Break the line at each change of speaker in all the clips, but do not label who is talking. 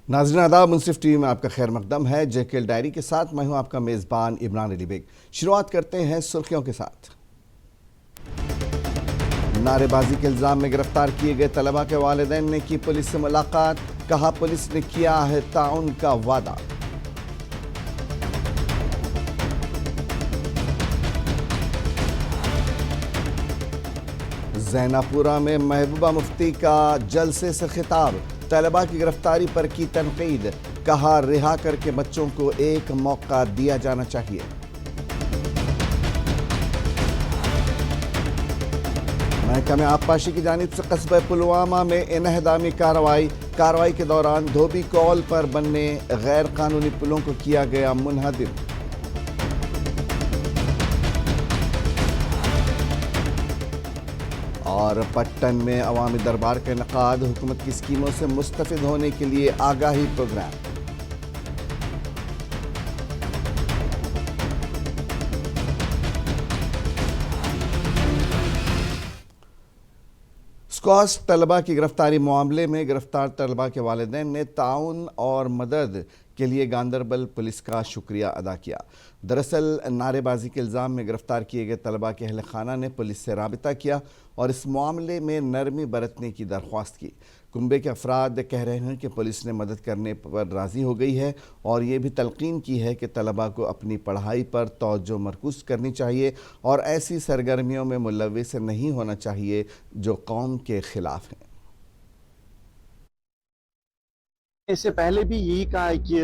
नाज़रीन आदाब, मुंसिफ टीवी में आपका खैर मकदम है। जेकेएल डायरी के साथ मैं हूं आपका मेज़बान इमरान अली बेग। शुरुआत करते हैं सुर्खियों के साथ। नारेबाजी के इल्ज़ाम में गिरफ्तार किए गए तलबा के वालिदैन ने की पुलिस से मुलाकात, कहा पुलिस ने किया है ताउन का वादा। ज़ैनापुरा में महबूबा मुफ्ती का जलसे से खिताब, तलबा की गिरफ्तारी पर की तनकीद, कहा रिहा करके बच्चों को एक मौका दिया जाना चाहिए। महकमे आबपाशी की जानिब से कस्बे पुलवामा में इन्हदामी कार्रवाई के दौरान धोबी कॉल पर बनने गैर कानूनी पुलों को किया गया मुनहदिम। और पट्टन में अवामी दरबार का इनकाद, हुकूमत की स्कीमों से मुस्तफिद होने के लिए आगाही प्रोग्राम। स्क्वाश तलबा की गिरफ्तारी मामले में गिरफ्तार तलबा के वालिदैन ने ताउन और मदद के लिए गांदरबल पुलिस का शुक्रिया अदा किया। दरअसल नारेबाजी के इल्ज़ाम में गिरफ्तार किए गए तलबा के अहल खाना ने पुलिस से राबिता किया और इस मामले में नरमी बरतने की दरख्वास्त की। कुंबे के अफराद कह रहे हैं कि पुलिस ने मदद करने पर राज़ी हो गई है और ये भी तलकीन की है कि तलबा को अपनी पढ़ाई पर तवज्जो मरकूज़ करनी चाहिए और ऐसी सरगर्मियों में मुलव्विस नहीं होना चाहिए जो कौम के ख़िलाफ़ हैं।
इससे पहले भी यही कहा है कि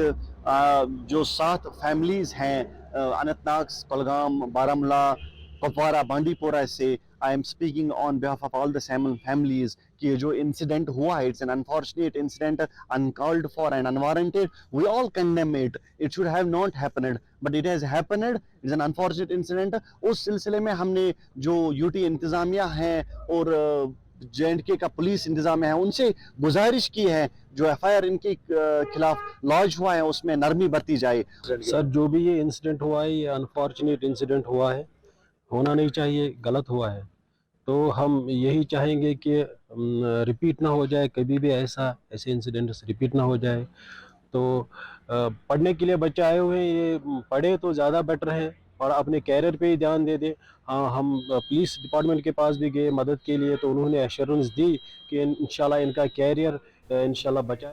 जो 7 फैमिलीज हैं अनंतनाग, कुलगाम, बारामूला, कुपवारा, बांडीपोरा से, I am speaking on behalf of all the 7 families कि जो इंसिडेंट हुआ है, it's an unfortunate incident, uncalled for and unwarranted. We all condemn it. It should have not happened, but it has happened. It's an unfortunate incident. उस सिलसिले में हमने जो UT इंतजामिया है और JNK का पुलिस इंतजाम है उनसे गुजारिश की है जो FIR इनके खिलाफ लॉन्च हुआ है उसमें नरमी बरती जाए।
सर, जो भी ये इंसिडेंट हुआ है ये अनफॉर्चुनेट इंसिडेंट हुआ है, होना नहीं चाहिए, गलत हुआ है। तो हम यही चाहेंगे कि रिपीट ना हो जाए, कभी भी ऐसे इंसिडेंट्स रिपीट ना हो जाए। तो पढ़ने के लिए बच्चे आए हुए हैं, ये पढ़े तो ज़्यादा बेटर है और अपने कैरियर पे ही ध्यान दे दें। हाँ, हम पुलिस डिपार्टमेंट के पास भी गए मदद के लिए, तो उन्होंने एश्योरेंस दी कि इंशाल्लाह इनका कैरियर इंशाल्लाह बचा।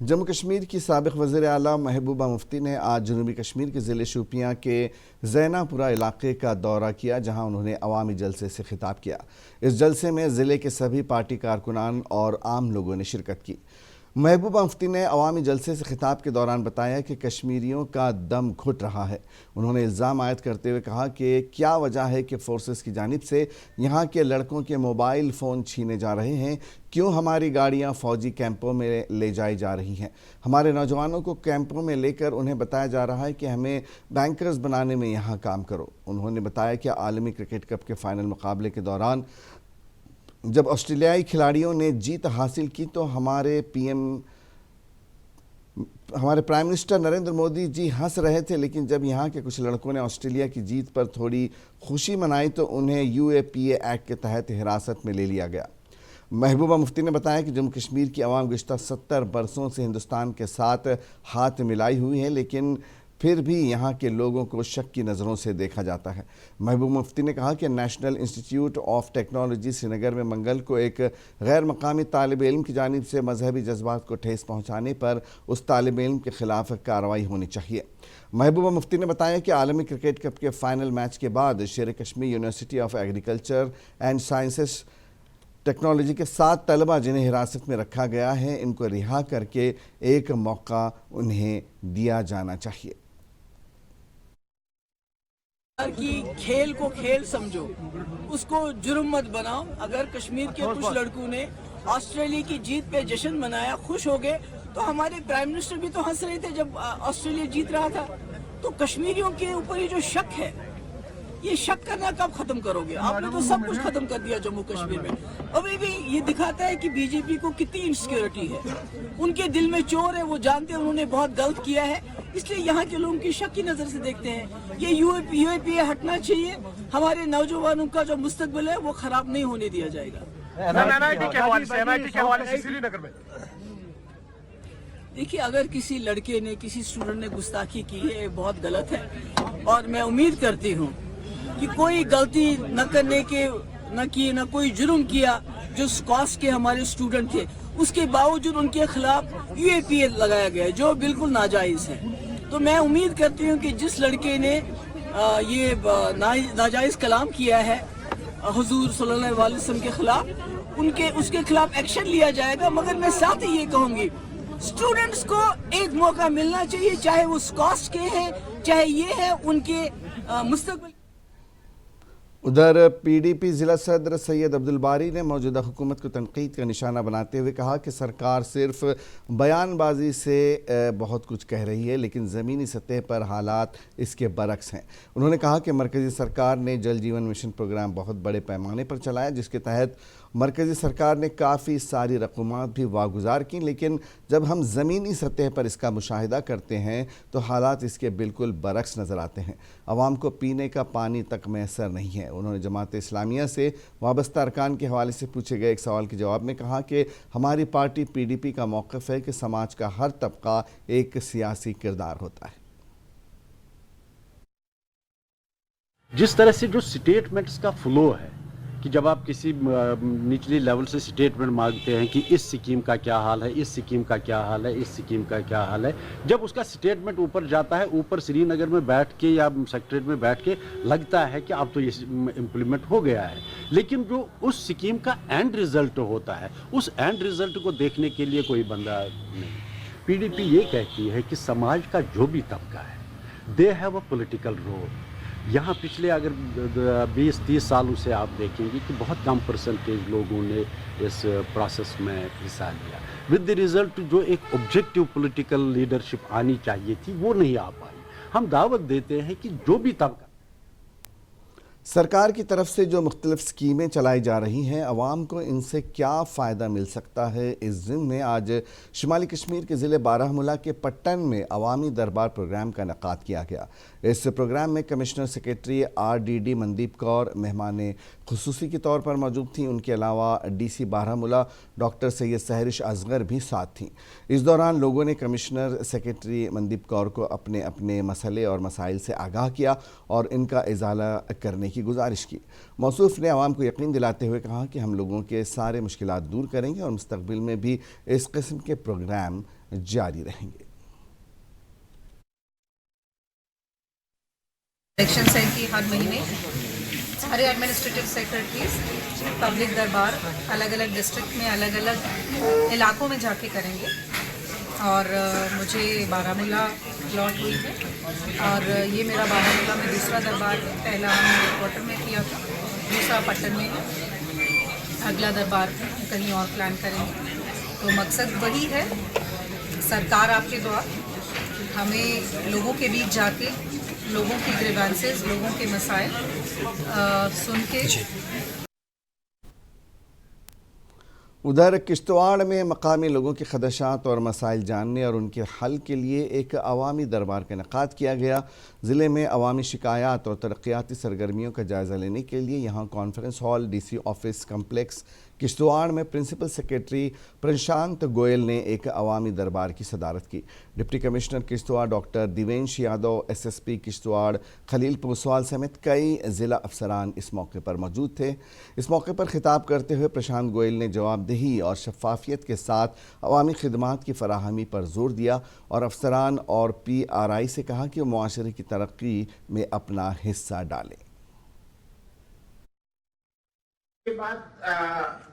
जम्मू कश्मीर की साबिक़ वज़ीर आला महबूबा मुफ्ती ने आज जनूबी कश्मीर के ज़िले शोपियां के ज़ैनापुरा इलाके का दौरा किया, जहां उन्होंने अवामी जलसे से खिताब किया। इस जलसे में ज़िले के सभी पार्टी कारकुनान और आम लोगों ने शिरकत की। महबूबा मुफ्ती ने अवामी जलसे से खिताब के दौरान बताया कि कश्मीरियों का दम घुट रहा है। उन्होंने इल्ज़ाम आयद करते हुए कहा कि क्या वजह है कि फोर्सेस की जानिब से यहाँ के लड़कों के मोबाइल फ़ोन छीने जा रहे हैं, क्यों हमारी गाड़ियाँ फ़ौजी कैंपों में ले जाई जा रही हैं। हमारे नौजवानों को कैंपों में लेकर उन्हें बताया जा रहा है कि हमें बैंकर्स बनाने में यहाँ काम करो। उन्होंने बताया कि आलमी क्रिकेट कप के फ़ाइनल मुकाबले के दौरान जब ऑस्ट्रेलियाई खिलाड़ियों ने जीत हासिल की तो हमारे प्राइम मिनिस्टर नरेंद्र मोदी जी हंस रहे थे, लेकिन जब यहाँ के कुछ लड़कों ने ऑस्ट्रेलिया की जीत पर थोड़ी खुशी मनाई तो उन्हें UAPA एक्ट के तहत हिरासत में ले लिया गया। महबूबा मुफ्ती ने बताया कि जम्मू कश्मीर की आवाम गुज़श्ता 70 बरसों से हिंदुस्तान के साथ हाथ मिलाई हुई है, लेकिन फिर भी यहाँ के लोगों को शक की नज़रों से देखा जाता है। महबूबा मुफ्ती ने कहा कि national institute of technology Srinagar में मंगल को एक गैर मकामी तालिब इल्म की जानिब से मजहबी जज्बात को ठेस पहुँचाने पर उस तालिब इल्म के ख़िलाफ़ कार्रवाई होनी चाहिए। महबूबा मुफ्ती ने बताया कि आलमी क्रिकेट कप के फ़ाइनल मैच के बाद शेर Kashmir university of agriculture and sciences technology के 7 तलबा जिन्हें हिरासत में रखा गया है, इनको रिहा करके एक मौका उन्हें दिया जाना चाहिए।
कि खेल को खेल समझो, उसको जुर्म मत बनाओ। अगर कश्मीर के कुछ लड़कों ने ऑस्ट्रेलिया की जीत पे जश्न मनाया, खुश हो गए, तो हमारे प्राइम मिनिस्टर भी तो हंस रहे थे जब ऑस्ट्रेलिया जीत रहा था। तो कश्मीरियों के ऊपर ये जो शक है, ये शक करना कब खत्म करोगे? आपने तो सब कुछ खत्म कर दिया जम्मू कश्मीर में। अभी भी ये दिखाता है कि बीजेपी को कितनी इनसिक्योरिटी है। उनके दिल में चोर है, वो जानते हैं उन्होंने बहुत गलत किया है, इसलिए यहाँ के लोगों की शक की नजर से देखते हैं। ये UAPA हटना चाहिए। हमारे नौजवानों का जो मुस्तकबिल है वो खराब नहीं होने दिया जाएगा।
NIT के हवाले से श्रीनगर में
देखिए, अगर किसी लड़के ने, किसी स्टूडेंट ने गुस्ताखी की है, बहुत गलत है। और मैं उम्मीद करती हूँ कि कोई गलती न करने के न कोई जुर्म किया जो स्कॉस के हमारे स्टूडेंट थे, उसके बावजूद उनके खिलाफ यूएपीए लगाया गया जो बिल्कुल नाजायज़ है। तो मैं उम्मीद करती हूँ कि जिस लड़के ने ये नाजायज़ कलाम किया है हुजूर सल्लल्लाहु अलैहि वसल्लम के खिलाफ, उसके खिलाफ एक्शन लिया जाएगा। मगर मैं साथ ही ये कहूँगी, स्टूडेंट्स को एक मौका मिलना चाहिए, चाहे वो स्कॉस के हैं, चाहे ये है उनके मुस्तकबिल।
उधर पीडीपी जिला सदर सैयद अब्दुल बारी ने मौजूदा हुकूमत को तनकीद का निशाना बनाते हुए कहा कि सरकार सिर्फ बयानबाजी से बहुत कुछ कह रही है, लेकिन ज़मीनी सतह पर हालात इसके बरक्स हैं। उन्होंने कहा कि मरकज़ी सरकार ने जल जीवन मिशन प्रोग्राम बहुत बड़े पैमाने पर चलाया, जिसके तहत मरकज़ी सरकार ने काफ़ी सारी रकूमात भी वागुजार की, लेकिन जब हम ज़मीनी सतह पर इसका मुशाहिदा करते हैं तो हालात इसके बिल्कुल बरक्स नज़र आते हैं। आवाम को पीने का पानी तक मैसर नहीं है। उन्होंने जमात इस्लामिया से वाबस्ता अरकान के हवाले से पूछे गए एक सवाल के जवाब में कहा कि हमारी पार्टी पीडीपी का मौक़िफ़ है कि समाज का हर तबका एक सियासी किरदार होता है।
जिस तरह से जो स्टेटमेंट्स का फ्लो है कि जब आप किसी निचली लेवल से स्टेटमेंट मांगते हैं कि इस स्कीम का क्या हाल है, इस स्कीम का क्या हाल है, इस स्कीम का क्या हाल है, जब उसका स्टेटमेंट ऊपर जाता है, ऊपर श्रीनगर में बैठ के या सेक्रेटरीट में बैठ के लगता है कि अब तो ये इम्प्लीमेंट हो गया है, लेकिन जो उस स्कीम का एंड रिजल्ट होता है, उस एंड रिजल्ट को देखने के लिए कोई बंदा नहीं। पीडीपी ये कहती है कि समाज का जो भी तबका है, they have a political role. यहाँ पिछले अगर 20-30 सालों से आप देखेंगे कि बहुत कम परसेंटेज लोगों ने इस प्रोसेस में हिस्सा लिया। विद द रिज़ल्ट जो एक ऑब्जेक्टिव पॉलिटिकल लीडरशिप आनी चाहिए थी वो नहीं आ पाई। हम दावत देते हैं कि जो भी तबका
सरकार की तरफ से जो मुख्तलिफ स्कीमें चलाई जा रही हैं, अवाम को इनसे क्या फ़ायदा मिल सकता है, इस ज़िम्न में आज शुमाली कश्मीर के ज़िले बारामूला के पट्टन में अवामी दरबार प्रोग्राम का इनेकाद किया गया। इस प्रोग्राम में commissioner secretary RDD Mandeep Kaur मेहमान खुसूसी के तौर पर मौजूद थीं। उनके अलावा DC बारामूला डॉक्टर सैयद सहरिश असगर भी साथ थीं। इस दौरान लोगों ने कमिश्नर सेक्रेटरी मनदीप कौर को अपने अपने मसले और मसाइल से आगाह किया और इनका इजाला करने की गुजारिश की। मौसूफ ने आवाम को यकीन दिलाते हुए कहा कि हम लोगों के सारे मुश्किलात दूर करेंगे और मुस्तकबिल में भी इस किस्म के प्रोग्राम जारी रहेंगे।
इलेक्शन है कि हर महीने सारे एडमिनिस्ट्रेटिव सेक्रेटरीज पब्लिक दरबार अलग अलग डिस्ट्रिक्ट में अलग अलग इलाकों में जाके करेंगे और मुझे बारामूला लॉट हुई है और ये मेरा बारामूला में दूसरा दरबार है। पहला हमने हेडक्वार्टर में किया था, दूसरा पट्टन में है, अगला दरबार कहीं और प्लान करेंगे। तो मकसद वही है, सरकार आपके द्वार हमें लोगों के बीच जाके लोगों की ग्रीवेंसेस, लोगों के मसाइल सुन के।
उधर किश्तवाड़ में मकामी लोगों के खदशात और मसाइल जानने और उनके हल के लिए एक अवामी दरबार का इनेकाद किया गया। ज़िले में अवामी शिकायत और तरक्याती सरगर्मियों का जायज़ा लेने के लिए यहाँ conference hall DC office complex Kishtwar में प्रिंसिपल सेक्रेटरी प्रशांत गोयल ने एक अवामी दरबार की सदारत की। Deputy commissioner Kishtwar doctor Divensh Yadav, SSP Kishtwar Khalil Poswal समेत कई ज़िला अफसरान इस मौके पर मौजूद थे। इस मौके पर खिताब करते हुए प्रशांत गोयल ने जवाबदेही और शफाफियत के साथ अवामी खिदमात की फराहमी पर जोर दिया और अफसरान और PRI से कहा कि वो मुआशरे की तरक्की में अपना हिस्सा डालें।
के बाद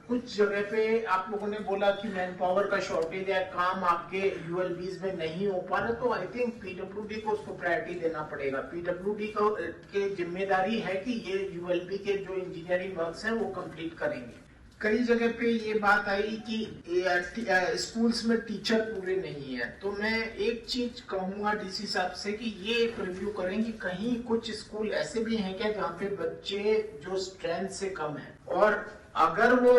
कुछ जगह पे आप लोगों ने बोला कि मैन पावर का शॉर्टेज है, काम आपके ULBs में नहीं हो पा रहा, तो आई थिंक PWD को उसको प्रायोरिटी देना पड़ेगा। PWD के जिम्मेदारी है कि ये ULB के जो इंजीनियरिंग वर्क्स हैं वो कंप्लीट करेंगे। कई जगह पे ये बात आई कि स्कूल्स में टीचर पूरे नहीं है, तो मैं एक चीज कहूंगा DC साहब से कि ये एक रिव्यू करें कि कहीं कुछ स्कूल ऐसे भी हैं क्या जहाँ पे बच्चे जो स्ट्रेंथ से कम है, और अगर वो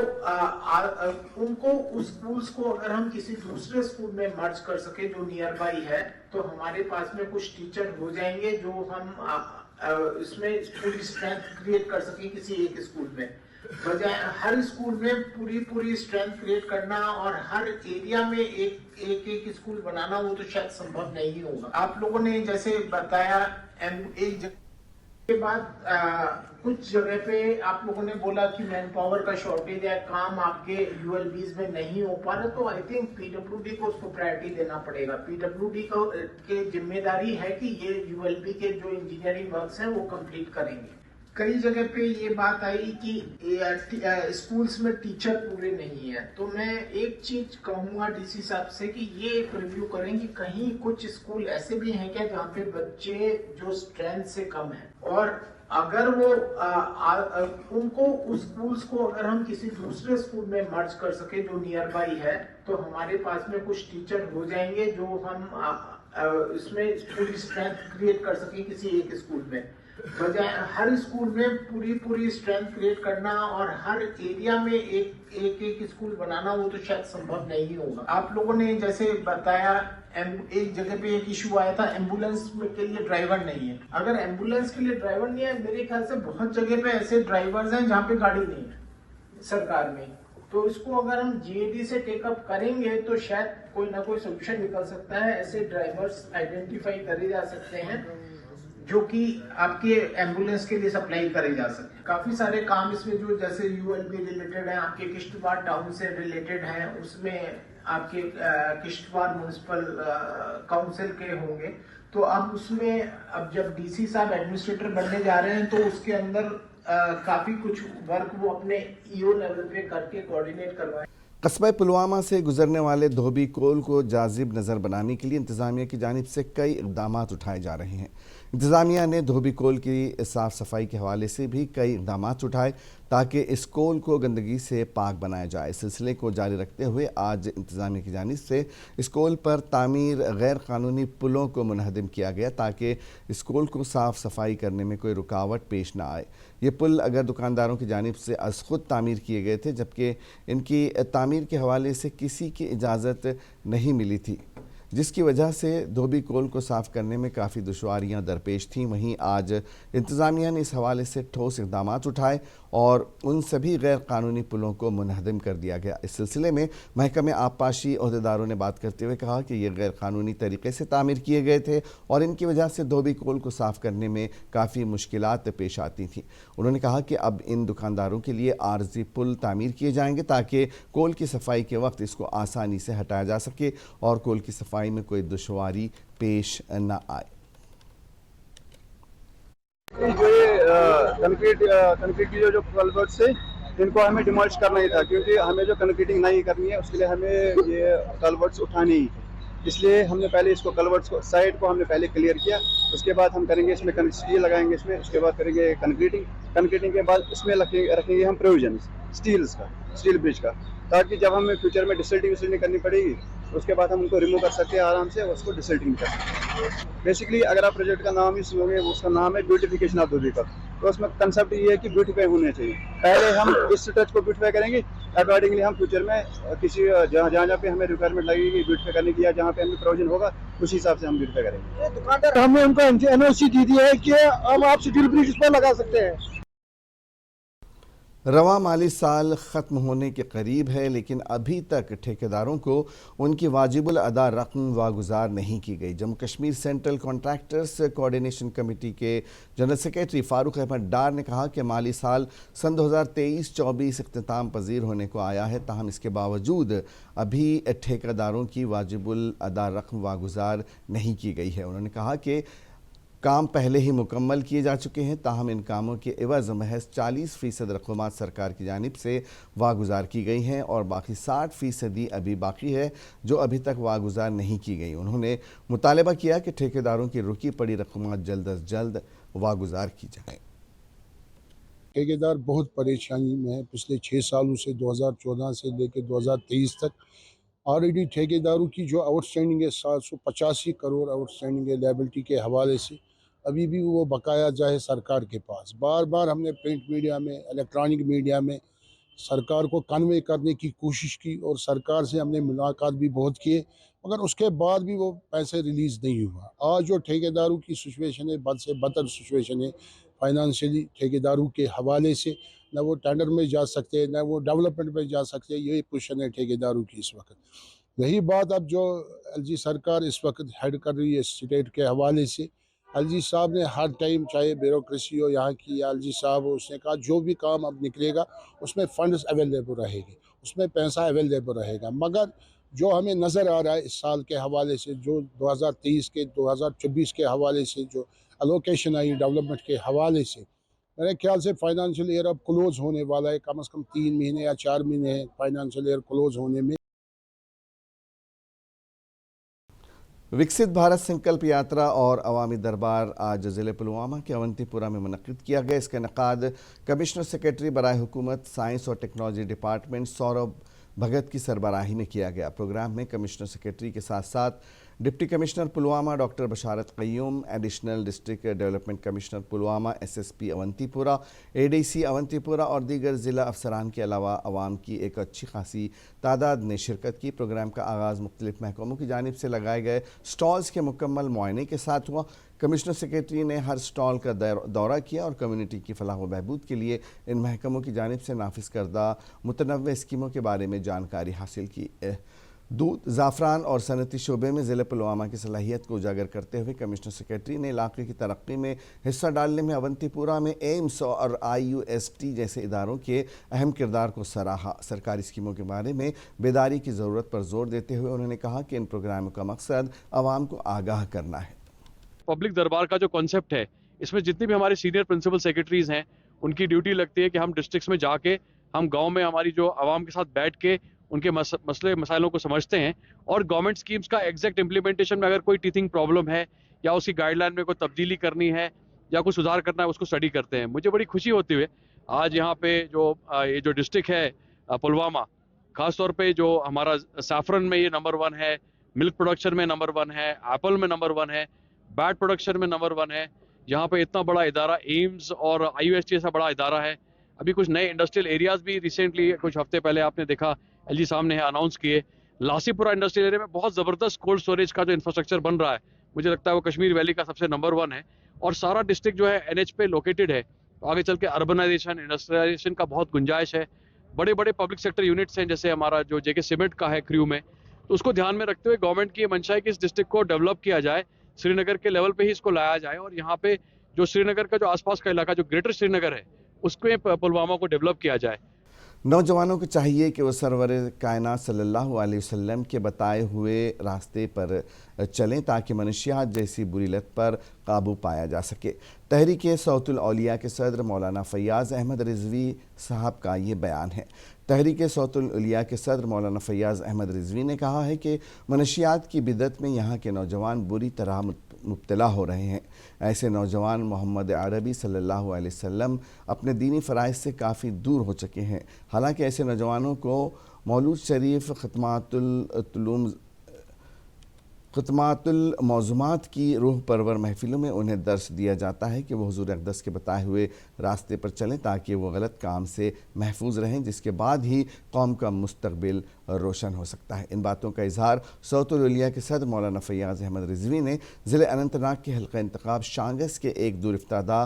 उनको उस स्कूल्स को अगर हम किसी दूसरे स्कूल में मर्ज कर सके जो नियर बाई है, तो हमारे पास में कुछ टीचर हो जाएंगे जो हम इसमें पूरी स्ट्रेंथ क्रिएट कर सके किसी एक स्कूल में। बजाय हर स्कूल में पूरी स्ट्रेंथ क्रिएट करना और हर एरिया में एक स्कूल बनाना, वो तो शायद संभव नहीं होगा। आप लोगों ने जैसे बताया, एक जगह के बाद कुछ जगह पे आप लोगों ने बोला कि मैन पावर का शॉर्टेज है, काम आपके यूएलबीज में नहीं हो पा रहा, तो आई थिंक पीडब्ल्यूडी को उसको प्रायोरिटी देना पड़ेगा। पीडब्ल्यूडी को के जिम्मेदारी है कि ये यूएलबी के जो इंजीनियरिंग वर्क्स हैं वो कंप्लीट करेंगे। कई जगह पे ये बात आई कि स्कूल्स में टीचर पूरे नहीं है, तो मैं एक चीज कहूंगा डीसी साहब से कि ये एक रिव्यू करें कि कहीं कुछ स्कूल ऐसे भी हैं क्या जहाँ पे बच्चे जो स्ट्रेंथ से कम है, और अगर वो उनको उस स्कूल्स को अगर हम किसी दूसरे स्कूल में मर्ज कर सके जो नियर बाई है, तो हमारे पास में कुछ टीचर हो जाएंगे जो हम इसमें पूरी स्ट्रेंथ क्रिएट कर सके किसी एक स्कूल में। बजाय हर स्कूल में पूरी स्ट्रेंथ क्रिएट करना और हर एरिया में एक स्कूल बनाना, वो तो शायद संभव नहीं होगा। आप लोगों ने जैसे बताया, एक जगह पे एक इशू आया था एम्बुलेंस के लिए ड्राइवर नहीं है। अगर एम्बुलेंस के लिए ड्राइवर नहीं है, मेरे ख्याल से बहुत जगह पे ऐसे ड्राइवर्स हैं जहाँ पे गाड़ी नहीं है सरकार में, तो इसको अगर हम जीएडी से टेकअप करेंगे तो शायद कोई ना कोई सोल्यूशन निकल सकता है। ऐसे ड्राइवर्स आइडेंटिफाई करे जा सकते हैं जो कि आपके एम्बुलेंस के लिए सप्लाई करे जा सकते। काफी सारे काम इसमें जो जैसे यूएलबी रिलेटेड है, आपके किश्तवाड़ टाउन से रिलेटेड है, उसमें आपके किश्तवाड़ म्युनिसिपल काउंसिल के होंगे, तो अब उसमें अब जब डीसी साहब एडमिनिस्ट्रेटर बनने जा रहे हैं तो उसके अंदर काफी कुछ वर्क वो अपने ईओ लेवल पे करके कोऑर्डिनेट करवाएं।
कस्बा पुलवामा से गुजरने वाले धोबी कोल को जाजिब नज़र बनाने के लिए इंतज़ामिया की जानिब से कई इक़दाम उठाए जा रहे हैं। इंतज़ामिया ने धोबी कोल की साफ़ सफाई के हवाले से भी कई इक़दाम उठाए ताकि इस कोल को गंदगी से पाक बनाया जाए। इस सिलसिले को जारी रखते हुए आज इंतज़ामिया की जानिब से इस कोल पर तामीर गैर कानूनी पुलों को मुनहदम किया गया ताकि इस कोल को साफ़ सफाई करने में कोई रुकावट पेश ना आए। ये पुल अगर दुकानदारों की जानिब से अज़ खुद तामीर किए गए थे, जबकि इनकी तामीर के हवाले से किसी की इजाज़त नहीं मिली थी, जिसकी वजह से धोबी कोल को साफ़ करने में काफ़ी दुश्वारियाँ दरपेश थीं। वहीं आज इंतज़ामिया ने इस हवाले से ठोस इक़दाम उठाए और उन सभी गैर कानूनी पुलों को मुनहदम कर दिया गया। इस सिलसिले में महकमे आबपाशी अहदेदारों ने बात करते हुए कहा कि ये गैर कानूनी तरीके से तामीर किए गए थे और इनकी वजह से धोबी कोल को साफ़ करने में काफ़ी मुश्किलात पेश आती थीं। उन्होंने कहा कि अब इन दुकानदारों के लिए आर्जी पुल तामीर किए जाएंगे ताकि कोल की सफाई के वक्त इसको आसानी से हटाया जा सके और कोल की सफाई में कोई दुश्वारी पेश न आए।
जो ये कंक्रीट की जो कल्वर्ट्स है इनको हमें डिमोलिश करना ही था, क्योंकि हमें जो कंक्रीटिंग नहीं करनी है उसके लिए हमें ये कल्वर्ट्स उठाने ही थे। इसलिए हमने पहले इसको कल्वर्ट्स को साइड को हमने पहले क्लियर किया, उसके बाद हम करेंगे इसमें स्टील लगाएंगे इसमें, उसके बाद करेंगे कंक्रीटिंग के बाद इसमें रखेंगे हम प्रोविजन स्टील ब्रिज का, ताकि जब हमें फ्यूचर में डिसल्टिंग करनी पड़ेगी उसके बाद हम उनको रिमूव कर सकते हैं आराम से, उसको डिसल्टिंग कर सकते हैं। बेसिकली अगर आप प्रोजेक्ट का नाम ही सुनोगे, उसका नाम है ब्यूटिफिकेशन ऑफ धोबी कोल। तो उसमें कंसेप्ट ये है कि ब्यूटीफाई होने चाहिए। पहले हम इस टच को ब्यूटीफाई करेंगे, अकॉर्डिंगली हम फ्यूचर में किसी जहाँ पे हमें रिक्वायरमेंट लगेगी ब्यूटीफाई करने की या जहाँ पे हमें प्रोविजन होगा उस हिसाब से हम ब्यूटीफाई करेंगे।
दुकानदार हमने उनको एनओसी दी है कि हम आप स्टील ब्रिज उस पर लगा सकते हैं।
रवा माली साल ख़त्म होने के करीब है, लेकिन अभी तक ठेकेदारों को उनकी वाजिबुल अदा रकम वागुजार नहीं की गई। Jammu Kashmir central contractors coordination committee के जनरल सेक्रेटरी फ़ारूक अहमद डार ने कहा कि माली साल सन 2023-24 इख्तिताम पजीर होने को आया है, ताहम इसके बावजूद अभी ठेकेदारों की वाजिबुल अदा रकम वागुजार नहीं की गई है। उन्होंने कहा कि काम पहले ही मुकम्मल किए जा चुके हैं, ताहम इन कामों के एवज़ महज 40% रकूमात सरकार की जानिब से वागुजार की गई हैं और बाकी 60% अभी बाकी है जो अभी तक वागुजार नहीं की गई। उन्होंने मुतालबा किया कि ठेकेदारों की रुकी पड़ी रकूमात जल्द अज जल्द वागुजार की जाए।
ठेकेदार बहुत परेशानी में है। पिछले 6 सालों से 2014 से लेकर 2023 तक ऑलरेडी ठेकेदारों की जो आउटस्टैंडिंग है 785 करोड़ आउटस्टैंडिंग है लायबिलिटी के हवाले से, अभी भी वो बकाया जाए सरकार के पास। बार बार हमने प्रिंट मीडिया में, इलेक्ट्रॉनिक मीडिया में सरकार को कन्वे करने की कोशिश की और सरकार से हमने मुलाकात भी बहुत किए, मगर उसके बाद भी वो पैसे रिलीज़ नहीं हुआ। आज जो ठेकेदारों की सिचुएशन है, बद से बदतर सिचुएशन है फाइनेंशियली ठेकेदारों के हवाले से। न वो टेंडर में जा सकते, न वो डेवलपमेंट में जा सकते। यही पोजीशन है ठेकेदारों की इस वक्त। रही बात अब जो एलजी सरकार इस वक्त हेड कर रही है स्टेट के हवाले से, एलजी साहब ने हर टाइम, चाहे ब्यूरोक्रेसी हो यहाँ की या एलजी साहब हो, उसने कहा जो भी काम अब निकलेगा उसमें फंड्स अवेलेबल रहेगी, उसमें पैसा अवेलेबल रहेगा। मगर जो हमें नज़र आ रहा है इस साल के हवाले से, जो 2023 के 2024 के हवाले से जो एलोकेशन आई डेवलपमेंट के हवाले से, मेरे ख्याल से फाइनेंशियल ईयर अब क्लोज होने वाला है। कम से कम 3 महीने या 4 महीने हैं फाइनेंशियल ईयर क्लोज होने में।
विकसित भारत संकल्प यात्रा और अवामी दरबार आज ज़िले पुलवामा के अवंतीपुरा में मुनक़्क़िद किया गया। इसका इनेकाद कमिश्नर सेक्रेटरी बराए हुकूमत साइंस और टेक्नोलॉजी डिपार्टमेंट सौरभ भगत की सरबराही में किया गया। प्रोग्राम में कमिश्नर सेक्रेटरी के साथ साथ deputy commissioner Pulwama doctor Basharat Qayyum, additional district development commissioner Pulwama, SSP Awantipora, ADC Awantipora और दीगर ज़िला अफसरान के अलावा आवाम की एक अच्छी खासी तादाद ने शिरकत की। प्रोग्राम का आगाज़ मुख्तलिफ महकमों की जानिब से लगाए गए स्टॉल्स के मुकम्मल मुआयने के साथ हुआ। कमिश्नर सेक्रेटरी ने हर स्टॉल का दौरा किया और कम्युनिटी की फलाह व बहबूद के लिए इन महकमों की जानिब से नाफिज करदा मुतनव्वे स्कीमों के बारे में जानकारी हासिल की। दूध, ज़ाफ़रान और सनती शोबे में ज़िले पुलवामा की सलाहियत को उजागर करते हुए कमिश्नर सेक्रेटरी ने इलाके की तरक्की में हिस्सा डालने में अवंतीपुरा में एम्स और IUST जैसे इदारों के अहम किरदार को सराहा। सरकारी स्कीमों के बारे में बेदारी की ज़रूरत पर जोर देते हुए उन्होंने कहा कि इन प्रोग्रामों का मकसद आवाम को आगाह करना है।
पब्लिक दरबार का जो कॉन्सेप्ट है, इसमें जितनी भी हमारे सीनियर प्रिंसिपल सेक्रेटरीज हैं, उनकी ड्यूटी लगती है कि हम डिस्ट्रिक्ट्स में जाके हम गांव में हमारी जो आवाम के साथ बैठ के उनके मसले मसाइलों को समझते हैं और गवर्नमेंट स्कीम्स का एग्जैक्ट इम्प्लीमेंटेशन में अगर कोई टीचिंग प्रॉब्लम है या उसकी गाइडलाइन में कोई तब्दीली करनी है या कुछ सुधार करना है, उसको स्टडी करते हैं। मुझे बड़ी खुशी होती है आज यहाँ पे ये जो डिस्ट्रिक्ट है पुलवामा, खासतौर पे जो हमारा सैफरन में ये नंबर 1 है, मिल्क प्रोडक्शन में नंबर 1 है, एप्पल में नंबर 1 है, बैट प्रोडक्शन में नंबर 1 है। यहाँ पे इतना बड़ा इदारा एम्स और IUST जैसा बड़ा इदारा है। अभी कुछ नए इंडस्ट्रियल एरियाज भी रिसेंटली कुछ हफ्ते पहले आपने देखा एलजी साहब ने अनाउंस किए। लासीपुरा इंडस्ट्रियल एरिया में बहुत ज़बरदस्त कोल्ड स्टोरेज का जो इंफ्रास्ट्रक्चर बन रहा है, मुझे लगता है वो कश्मीर वैली का सबसे नंबर 1 है। और सारा डिस्ट्रिक्ट जो है NH पे लोकेटेड है, तो आगे चल के अर्बनाइजेशन, इंडस्ट्रियलाइजेशन का बहुत गुंजाइश है। बड़े बड़े पब्लिक सेक्टर यूनिट्स हैं, जैसे हमारा जो JK सीमेंट का है क्रू में, तो उसको ध्यान में रखते हुए गवर्नमेंट की मंशा है कि इस डिस्ट्रिक्ट को डेवलप किया जाए, श्रीनगर के लेवल पे ही इसको लाया जाए और यहाँ पे जो श्रीनगर का जो आसपास का इलाका जो ग्रेटर श्रीनगर है, उसको पुलवामा को डेवलप किया जाए।
नौजवानों को चाहिए कि वह सरवर कायनात सल्लल्लाहु अलैहि वसल्लम के बताए हुए रास्ते पर चलें ताकि मनशियात जैसी बुरी लत पर काबू पाया जा सके। तहरीक सौतुल औलिया के सदर मौलाना फैयाज़ अहमद रिजवी साहब का ये बयान है। तहरीक सौतुल औलिया के सदर मौलाना फैयाज़ अहमद रिजवी ने कहा है कि मनशियात की बिदत में यहाँ के नौजवान बुरी तरह मुब्तला हो रहे हैं। ऐसे नौजवान मोहम्मद अरबी सल्लल्लाहु अलैहि वसल्लम अपने दीनी फ़राइज़ से काफ़ी दूर हो चुके हैं। हालांकि ऐसे नौजवानों को मौलूद शरीफ ख़ुतमातुल मौज़ूमात की रूह परवर महफ़िलों में उन्हें दर्स दिया जाता है कि वो हुज़ूर अक़दस के बताए हुए रास्ते पर चलें ताकि वो गलत काम से महफूज रहें, जिसके बाद ही कौम का मुस्तक़बिल रोशन हो सकता है। इन बातों का इजहार सौतुल औलिया के सदर मौलाना फैयाज़ अहमद रिजवी ने ज़िले अनंतनाग के हल्का इंतखाब शांगस के एक दूर इफ्तादा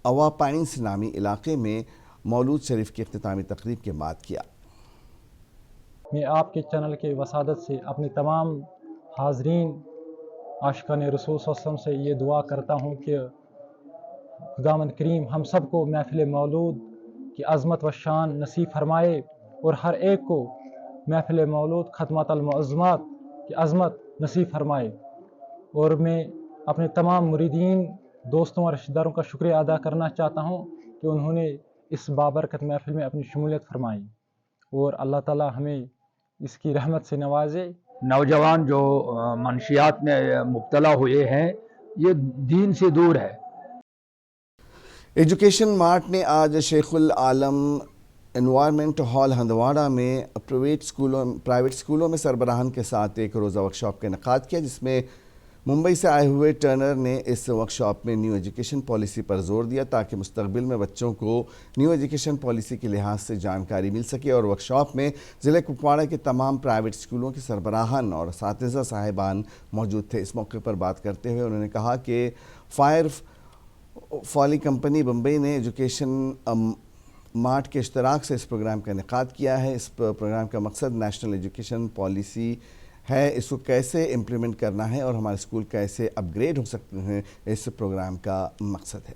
अवापाइंस नामी इलाके में मौलूद शरीफ की इख्तितामी तकरीब के बाद किया।
मैं आपके चैनल के वसादत से अपने तमाम हाज़रीन आशिकान रसूल सल्लल्लाहु अलैहि वसल्लम से ये दुआ करता हूँ कि खुदावंद करीम हम सब को महफ़िल मौलूद की अज़मत व शान नसीब फरमाए और हर एक को महफ़िल मौलूद ख़त्मातुल मुअज़्ज़मात की अज़मत नसीब फरमाए। और मैं अपने तमाम मुरीदीन, दोस्तों और रिश्तेदारों का शुक्रिया अदा करना चाहता हूँ कि उन्होंने इस बाबरकत महफ़िल में अपनी शमूलियत फरमाई और अल्लाह ताला हमें इसकी रहमत से नवाजे।
नौजवान जो मनशियात में मुब्तला हुए हैं, ये दीन से दूर है।
एजुकेशन मार्ट ने आज शेखुल आलम एनवायरनमेंट हॉल हंदवाड़ा में प्राइवेट स्कूलों में सरबराहान के साथ एक रोज़ा वर्कशॉप का इनेकाद किया, जिसमें मुंबई से आए हुए टर्नर ने इस वर्कशॉप में न्यू एजुकेशन पॉलिसी पर जोर दिया ताकि मुस्तकबिल में बच्चों को न्यू एजुकेशन पॉलिसी के लिहाज से जानकारी मिल सके। और वर्कशॉप में ज़िले कुपवाड़ा के तमाम प्राइवेट स्कूलों के सरबराहान और असातिज़ा साहिबान मौजूद थे। इस मौके पर बात करते हुए उन्होंने कहा कि फायर फॉली कंपनी बम्बई ने एजुकेशन मार्ट के इश्तराक से इस प्रोग्राम का इनेकाद किया है। इस प्रोग्राम का मकसद नेशनल एजुकेशन पॉलिसी है, इसको कैसे इम्प्लीमेंट करना है और हमारे स्कूल कैसे अपग्रेड हो सकते हैं, इस प्रोग्राम का मकसद है।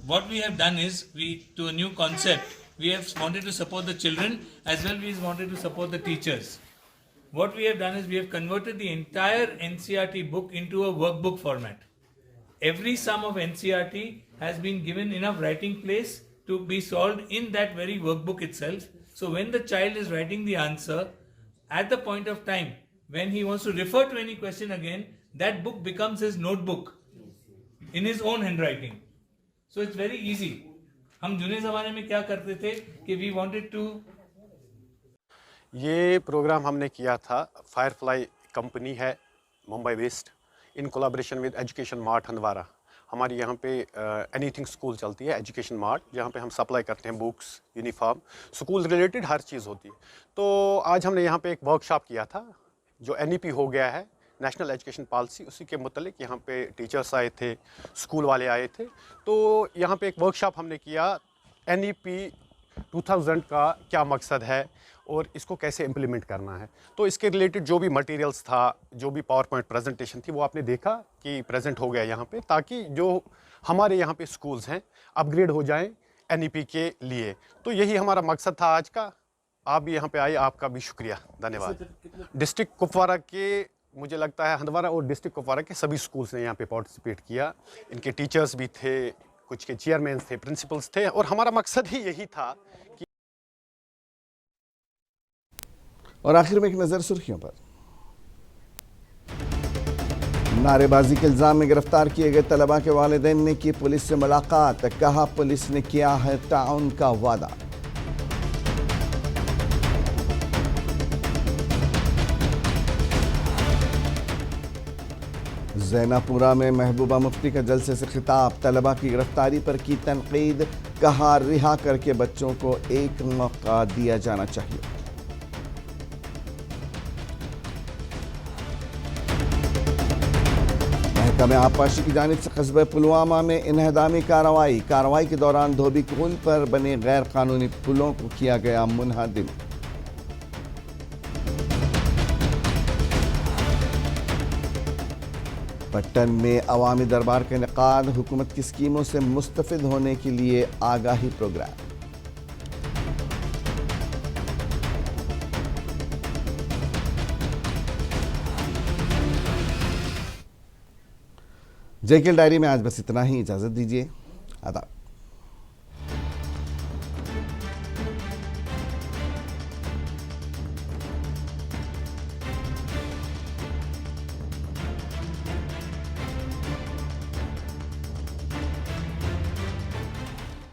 What we have done is, to a new concept, we have wanted to support the children as well we wanted to support the teachers. What we have done is we have converted the entire NCERT book into a workbook format. Every sum of NCERT has been given enough writing place to be solved in that very workbook itself. So when the child is writing the answer, at the point of time when he wants to refer to any question again, that book becomes his notebook in his own handwriting. So it's very easy. हम जुने ज़माने में क्या करते थे कि we wanted to
ये programme हमने किया था, फायरफ्लाई कंपनी है Mumbai based, in collaboration with education mart Handwara. हमारी यहाँ पे एनीथिंग स्कूल चलती है, एजुकेशन मार्ट, जहाँ पे हम सप्लाई करते हैं बुक्स, यूनिफॉर्म, स्कूल रिलेटेड हर चीज़ होती है। तो आज हमने यहाँ पे एक वर्कशॉप किया था जो NEP हो गया है, नेशनल एजुकेशन पॉलिसी, उसी के मुतलिक यहाँ पे टीचर्स आए थे, स्कूल वाले आए थे। तो यहाँ पे एक वर्कशॉप हमने किया, NEP 2000 का क्या मकसद है और इसको कैसे इम्प्लीमेंट करना है। तो इसके रिलेटेड जो भी मटेरियल्स था, जो भी पावर पॉइंट प्रेजेंटेशन थी, वो आपने देखा कि प्रेजेंट हो गया यहाँ पे, ताकि जो हमारे यहाँ पे स्कूल्स हैं अपग्रेड हो जाएं NEP के लिए। तो यही हमारा मकसद था आज का। आप भी यहाँ पे आए, आपका भी शुक्रिया, धन्यवाद। डिस्ट्रिक्ट कुपवारा के, मुझे लगता है हंदवारा और डिस्ट्रिक्ट कुपवारा के सभी स्कूल्स ने यहाँ पे पार्टिसिपेट किया। इनके टीचर्स भी थे, कुछ के चेयरमैन थे, प्रिंसिपल्स थे, और हमारा मकसद ही यही था कि।
और आखिर में एक नज़र सुर्खियों पर। नारेबाजी के इल्ज़ाम में गिरफ्तार किए गए तलबा के वालिदैन ने की पुलिस से मुलाकात, कहा पुलिस ने किया है ताउन का वादा। ज़ैनापुरा में महबूबा मुफ्ती का जलसे से खिताब, तलबा की गिरफ्तारी पर की तनकीद, कहा रिहा करके बच्चों को एक मौका दिया जाना चाहिए। महकमे आबपाशी की जानिब से कस्बे पुलवामा में इन्हदामी कार्रवाई के दौरान धोबी पुल पर बने गैर कानूनी पुलों को किया गया मुनहदिम। पट्टन में अवामी दरबार का इनेकाद, हुकूमत की स्कीमों से मुस्तफिद होने के लिए आगाही प्रोग्राम। जेकेएल डायरी में आज बस इतना ही, इजाज़त दीजिए, आदाब।